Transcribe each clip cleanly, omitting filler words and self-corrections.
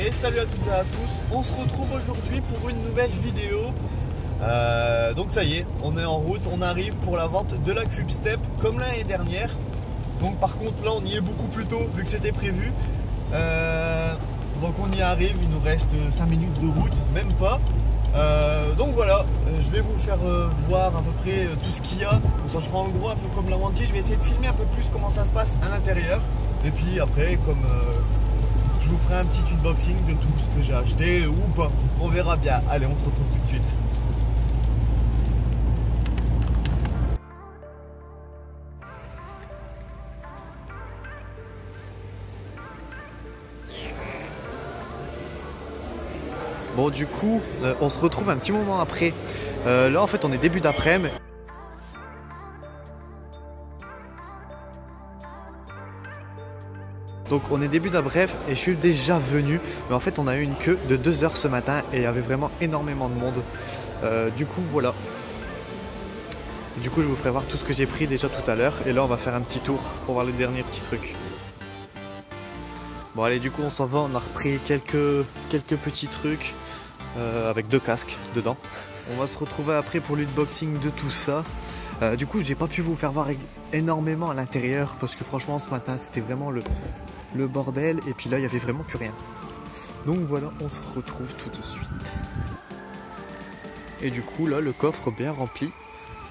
Et salut à toutes et à tous, on se retrouve aujourd'hui pour une nouvelle vidéo. Donc ça y est, on est en route, on arrive pour la vente de la Quickstep comme l'année dernière. Donc par contre là on y est beaucoup plus tôt vu que c'était prévu. Donc on y arrive, il nous reste 5 minutes de route, même pas. Donc voilà, je vais vous faire voir à peu près tout ce qu'il y a. Ça sera en gros un peu comme la Wanty. Je vais essayer de filmer un peu plus comment ça se passe à l'intérieur. Et puis après, comme je vous ferai un petit unboxing de tout ce que j'ai acheté ou pas. On verra bien. Allez, on se retrouve tout de suite. Bon, du coup, on se retrouve un petit moment après. Là, en fait, on est début d'après-midi. Donc on est début d'après-midi et je suis déjà venu. Mais en fait, on a eu une queue de 2 heures ce matin et il y avait vraiment énormément de monde. Du coup, voilà. Du coup, je vous ferai voir tout ce que j'ai pris déjà tout à l'heure. Et là, on va faire un petit tour pour voir les derniers petits trucs. Bon, allez, du coup, on s'en va. On a repris quelques petits trucs avec 2 casques dedans. On va se retrouver après pour l'unboxing de tout ça. Du coup, j'ai pas pu vous faire voir énormément à l'intérieur parce que franchement, ce matin, c'était vraiment le bordel. Et puis là, il y avait vraiment plus rien. Donc voilà, on se retrouve tout de suite. Et du coup, là, le coffre bien rempli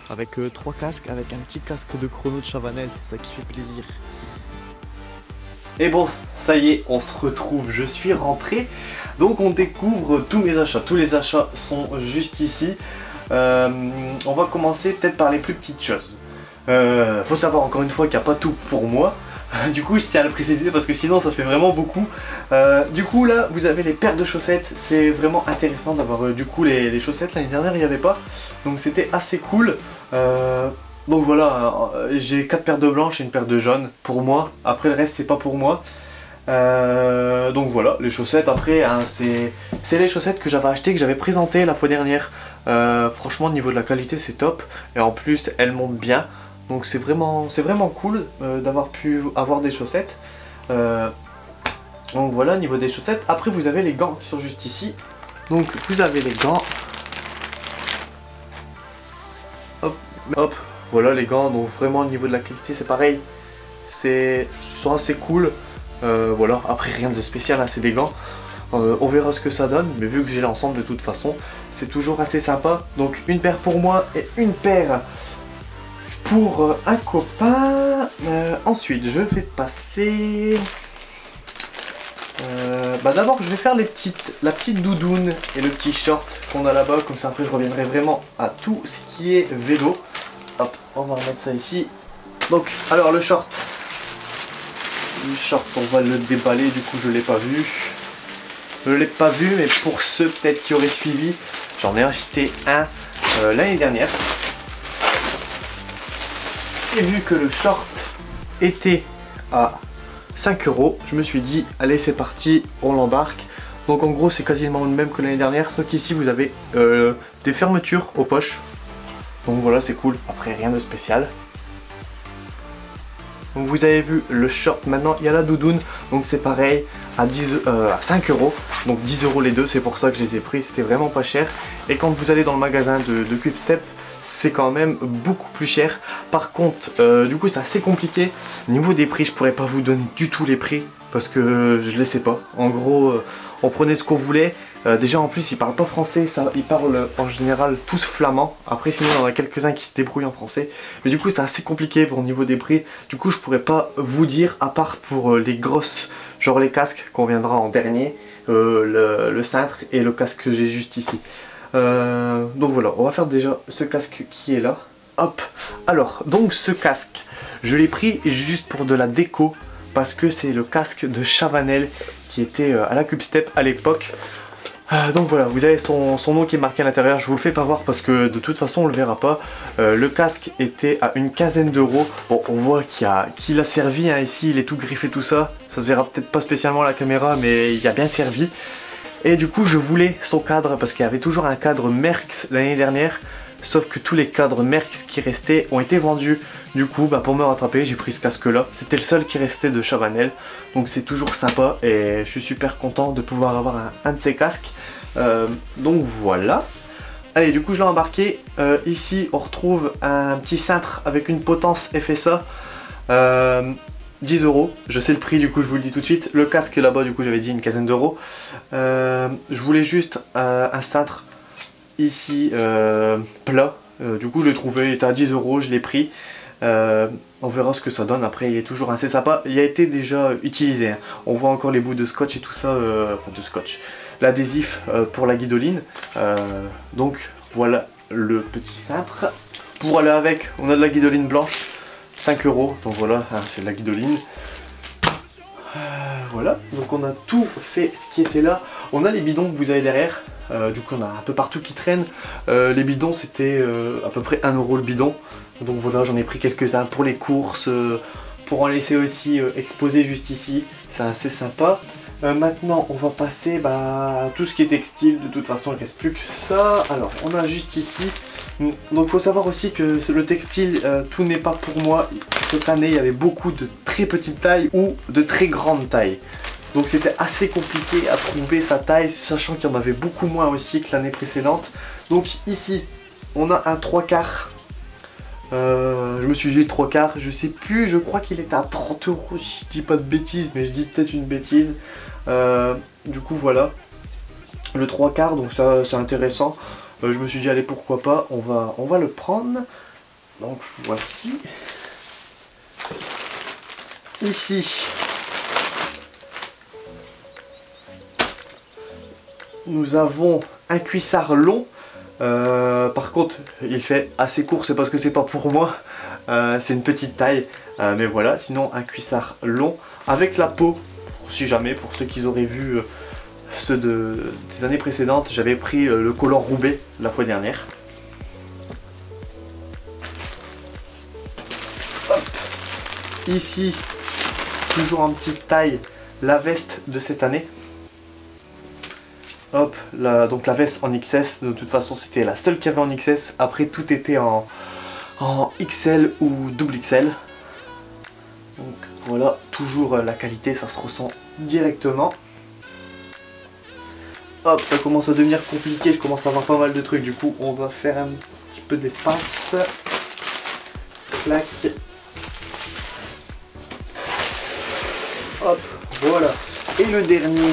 avec 3 casques, avec un petit casque de chrono de Chavanel. C'est ça qui fait plaisir. Et bon, ça y est, on se retrouve. Je suis rentré. Donc, on découvre tous mes achats. Tous les achats sont juste ici. On va commencer peut-être par les plus petites choses. Faut savoir encore une fois qu'il n'y a pas tout pour moi. Du coup je tiens à le préciser parce que sinon ça fait vraiment beaucoup. Du coup là vous avez les paires de chaussettes. C'est vraiment intéressant d'avoir du coup les chaussettes. L'année dernière il n'y avait pas. Donc c'était assez cool. Donc voilà, j'ai 4 paires de blanches et une paire de jaunes pour moi. Après le reste c'est pas pour moi. Donc voilà, les chaussettes après hein, c'est les chaussettes que j'avais achetées, que j'avais présentées la fois dernière. Franchement au niveau de la qualité c'est top. Et en plus elles montent bien. Donc c'est vraiment cool d'avoir pu avoir des chaussettes. Donc voilà au niveau des chaussettes. Après vous avez les gants qui sont juste ici. Donc vous avez les gants. Hop, hop, voilà les gants. Donc vraiment au niveau de la qualité c'est pareil. Ils sont assez cool. Voilà, après rien de spécial, hein, c'est des gants. On verra ce que ça donne, mais vu que j'ai l'ensemble de toute façon, c'est toujours assez sympa. Donc une paire pour moi et une paire pour un copain. Ensuite, je vais passer... d'abord, je vais faire la petite doudoune et le petit short qu'on a là-bas. Comme ça, après, je reviendrai vraiment à tout ce qui est vélo. Hop, on va remettre ça ici. Donc, alors le short. Le short, on va le déballer. Du coup, je ne l'ai pas vu. Je ne l'ai pas vu, mais pour ceux peut-être qui auraient suivi, j'en ai acheté un l'année dernière. Et vu que le short était à 5 €, je me suis dit, allez c'est parti, on l'embarque. Donc en gros c'est quasiment le même que l'année dernière, sauf qu'ici vous avez des fermetures aux poches. Donc voilà c'est cool, après rien de spécial. Donc vous avez vu le short, maintenant il y a la doudoune, donc c'est pareil à 5 €, donc 10 € les deux, c'est pour ça que je les ai pris, c'était vraiment pas cher. Et quand vous allez dans le magasin de Quickstep, c'est quand même beaucoup plus cher. Par contre, du coup c'est assez compliqué. Niveau des prix, je pourrais pas vous donner du tout les prix parce que je les sais pas. En gros, on prenait ce qu'on voulait. Déjà en plus ils parlent pas français, ils parlent en général tous flamand. Après sinon il y en a quelques-uns qui se débrouillent en français. Mais du coup c'est assez compliqué pour niveau des prix. Du coup je pourrais pas vous dire, à part pour les grosses, genre les casques qu'on viendra en dernier, le cintre et le casque que j'ai juste ici. Donc voilà, on va faire déjà ce casque qui est là. Hop, alors donc ce casque je l'ai pris juste pour de la déco parce que c'est le casque de Chavanel qui était à la Quickstep à l'époque. Donc voilà, vous avez son nom qui est marqué à l'intérieur. Je vous le fais pas voir parce que de toute façon on le verra pas. Le casque était à une quinzaine d'euros. Bon, on voit qu'il a servi hein, ici, il est tout griffé tout ça. Ça se verra peut-être pas spécialement à la caméra mais il a bien servi. Et du coup je voulais son cadre parce qu'il y avait toujours un cadre Merckx l'année dernière. sauf que tous les cadres Merx qui restaient ont été vendus. Du coup, bah, pour me rattraper, j'ai pris ce casque là. C'était le seul qui restait de Chabanel, donc c'est toujours sympa et je suis super content de pouvoir avoir un de ces casques. Donc voilà. Allez, du coup je l'ai embarqué. Ici on retrouve un petit cintre avec une potence FSA. 10 €, je sais le prix, du coup je vous le dis tout de suite. Le casque là-bas, du coup j'avais dit une quinzaine d'euros. Je voulais juste un cintre ici plat. Du coup je l'ai trouvé, il était à 10 €, je l'ai pris. On verra ce que ça donne. Après il est toujours assez sympa. Il a été déjà utilisé, hein. On voit encore les bouts de scotch et tout ça, de scotch, l'adhésif pour la guidoline. Donc voilà le petit cintre. Pour aller avec, on a de la guidoline blanche, 5 €, donc voilà, hein, c'est de la guidoline. Voilà, donc on a tout fait ce qui était là. On a les bidons que vous avez derrière. Du coup on a un peu partout qui traîne. Les bidons c'était à peu près 1 € le bidon. Donc voilà, j'en ai pris quelques-uns pour les courses, pour en laisser aussi exposer juste ici. C'est assez sympa. Maintenant on va passer à tout ce qui est textile. De toute façon il ne reste plus que ça. Alors on a juste ici. Donc il faut savoir aussi que le textile, tout n'est pas pour moi. Cette année il y avait beaucoup de très petites tailles ou de très grandes tailles. Donc c'était assez compliqué à trouver sa taille, sachant qu'il y en avait beaucoup moins aussi que l'année précédente. Donc ici on a un 3/4. Je me suis dit le 3/4, je sais plus, je crois qu'il était à 30 €, si je dis pas de bêtises, mais je dis peut-être une bêtise. Du coup voilà, le 3/4, donc ça c'est intéressant. Je me suis dit allez pourquoi pas, on va le prendre. Donc voici. Ici nous avons un cuissard long. Par contre il fait assez court, c'est parce que c'est pas pour moi, c'est une petite taille, mais voilà, sinon un cuissard long avec la peau, si jamais, pour ceux qui auraient vu ceux des années précédentes, j'avais pris le color Roubaix la fois dernière. Hop. Ici, toujours en petite taille, la veste de cette année. Hop, donc la veste en XS, de toute façon c'était la seule qu'il y avait en XS, après tout était en XL ou double XL. Donc voilà, toujours la qualité, ça se ressent directement. Hop, ça commence à devenir compliqué, je commence à avoir pas mal de trucs, du coup on va faire un petit peu d'espace. Clac. Hop, voilà. Et le dernier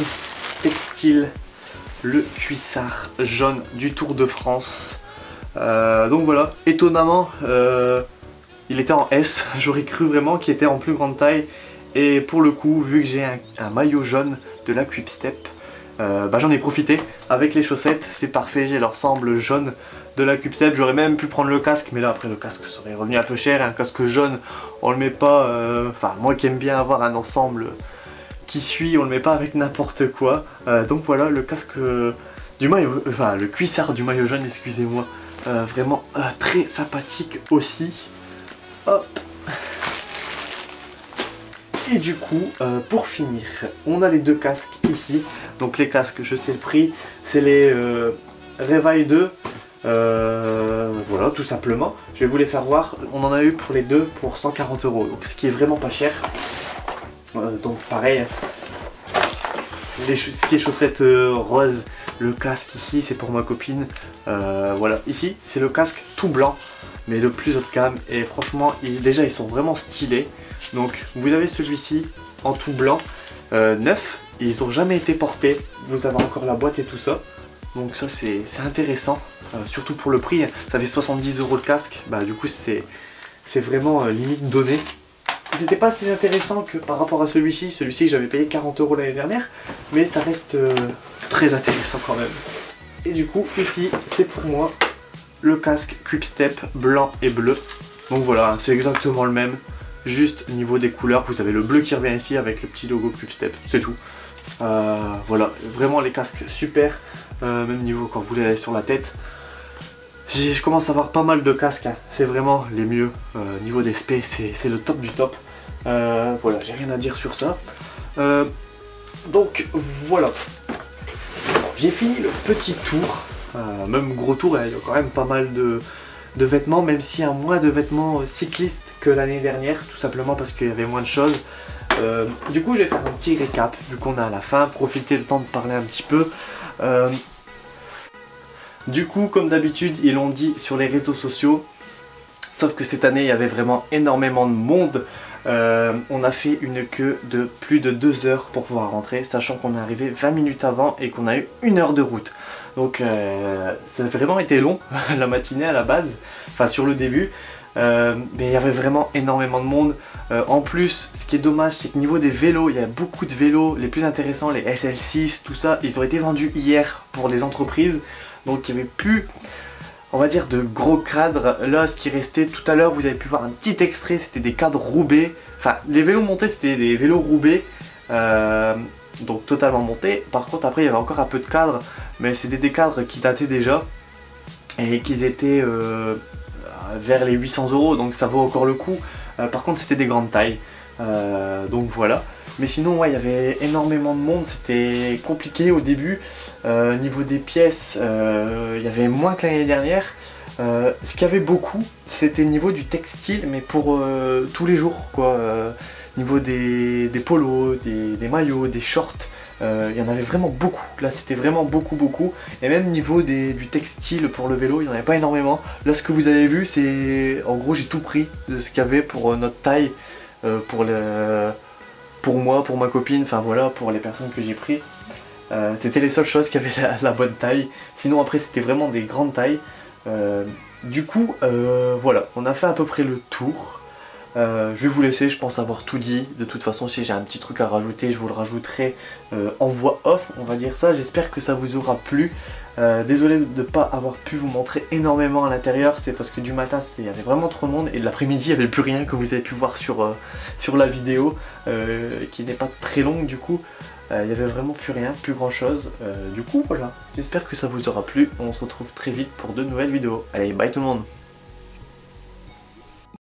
textile, le cuissard jaune du Tour de France. Donc voilà, étonnamment, il était en S, j'aurais cru vraiment qu'il était en plus grande taille. Et pour le coup, vu que j'ai un maillot jaune de la Quickstep, j'en ai profité avec les chaussettes, c'est parfait, j'ai l'ensemble jaune de la Quickstep. J'aurais même pu prendre le casque, mais là après le casque serait revenu un peu cher, un casque jaune on le met pas, enfin moi qui aime bien avoir un ensemble qui suit, on le met pas avec n'importe quoi. Donc voilà, le casque du maillot, enfin le cuissard du maillot jaune, excusez-moi, vraiment très sympathique aussi. Hop. Et du coup, pour finir, on a les deux casques ici. Donc les casques, je sais le prix, c'est les Revive 2. Voilà, tout simplement. Je vais vous les faire voir. On en a eu pour les deux pour 140 €, donc ce qui est vraiment pas cher. Donc pareil, ce qui est chaussettes roses, le casque ici c'est pour ma copine. Voilà, ici c'est le casque tout blanc, mais le plus haut de gamme. Et franchement, déjà ils sont vraiment stylés. Donc vous avez celui-ci en tout blanc, neuf. Ils n'ont jamais été portés. Vous avez encore la boîte et tout ça. Donc ça c'est intéressant, surtout pour le prix. Ça fait 70 € le casque. Bah du coup c'est vraiment limite donné. C'était pas si intéressant que par rapport à celui-ci. Celui-ci j'avais payé 40 € l'année dernière, mais ça reste très intéressant quand même. Et du coup ici c'est pour moi le casque Quickstep blanc et bleu. Donc voilà, c'est exactement le même. Juste au niveau des couleurs, vous avez le bleu qui revient ici avec le petit logo Quickstep, c'est tout. Voilà, vraiment les casques super. Même niveau quand vous les avez sur la tête. Je commence à avoir pas mal de casques, hein. C'est vraiment les mieux. Niveau des specs, c'est le top du top. Voilà, j'ai rien à dire sur ça. Donc voilà, j'ai fini le petit tour. Même Gros Tour, il y a quand même pas mal de vêtements, même s'il y a moins de vêtements cyclistes que l'année dernière, tout simplement parce qu'il y avait moins de choses. Du coup, je vais faire un petit récap, vu qu'on est à la fin, profiter le temps de parler un petit peu. Du coup, comme d'habitude, ils l'ont dit sur les réseaux sociaux, sauf que cette année, il y avait vraiment énormément de monde. On a fait une queue de plus de 2 heures pour pouvoir rentrer, sachant qu'on est arrivé 20 minutes avant et qu'on a eu 1 heure de route. Donc ça a vraiment été long, la matinée à la base, enfin sur le début. Mais il y avait vraiment énormément de monde. En plus, ce qui est dommage, c'est que niveau des vélos, il y a beaucoup de vélos. Les plus intéressants, les SL6, tout ça, ils ont été vendus hier pour les entreprises. Donc il n'y avait plus, on va dire, de gros cadres. Là, ce qui restait tout à l'heure, vous avez pu voir un petit extrait, c'était des cadres Roubaix. Enfin, les vélos montés, c'était des vélos Roubaix. Donc totalement montés. Par contre, après, il y avait encore un peu de cadres. Mais c'était des cadres qui dataient déjà. Et qu'ils étaient vers les 800 €. Donc ça vaut encore le coup. Par contre, c'était des grandes tailles. Donc voilà. Mais sinon, ouais, il y avait énormément de monde. C'était compliqué au début. Niveau des pièces, il y avait moins que l'année dernière. Ce qu'il y avait beaucoup, c'était niveau du textile, mais pour tous les jours, quoi. Niveau des polos, des maillots, des shorts, il y en avait vraiment beaucoup. Là, c'était vraiment beaucoup. Et même niveau du textile pour le vélo, il n'y en avait pas énormément. Là, ce que vous avez vu, c'est... En gros, j'ai tout pris de ce qu'il y avait pour notre taille, pour moi, pour ma copine, enfin voilà, pour les personnes que j'ai pris. C'était les seules choses qui avaient la bonne taille. Sinon, après, c'était vraiment des grandes tailles. Du coup, voilà, on a fait à peu près le tour. Je vais vous laisser, je pense avoir tout dit. De toute façon, si j'ai un petit truc à rajouter, je vous le rajouterai en voix off, on va dire ça. J'espère que ça vous aura plu. Désolé de ne pas avoir pu vous montrer énormément à l'intérieur. C'est parce que du matin, il y avait vraiment trop de monde. Et de l'après-midi, il n'y avait plus rien, comme vous avez pu voir sur la vidéo, qui n'est pas très longue du coup. Il n'y avait vraiment plus rien, plus grand chose. Du coup, voilà. J'espère que ça vous aura plu. On se retrouve très vite pour de nouvelles vidéos. Allez, bye tout le monde!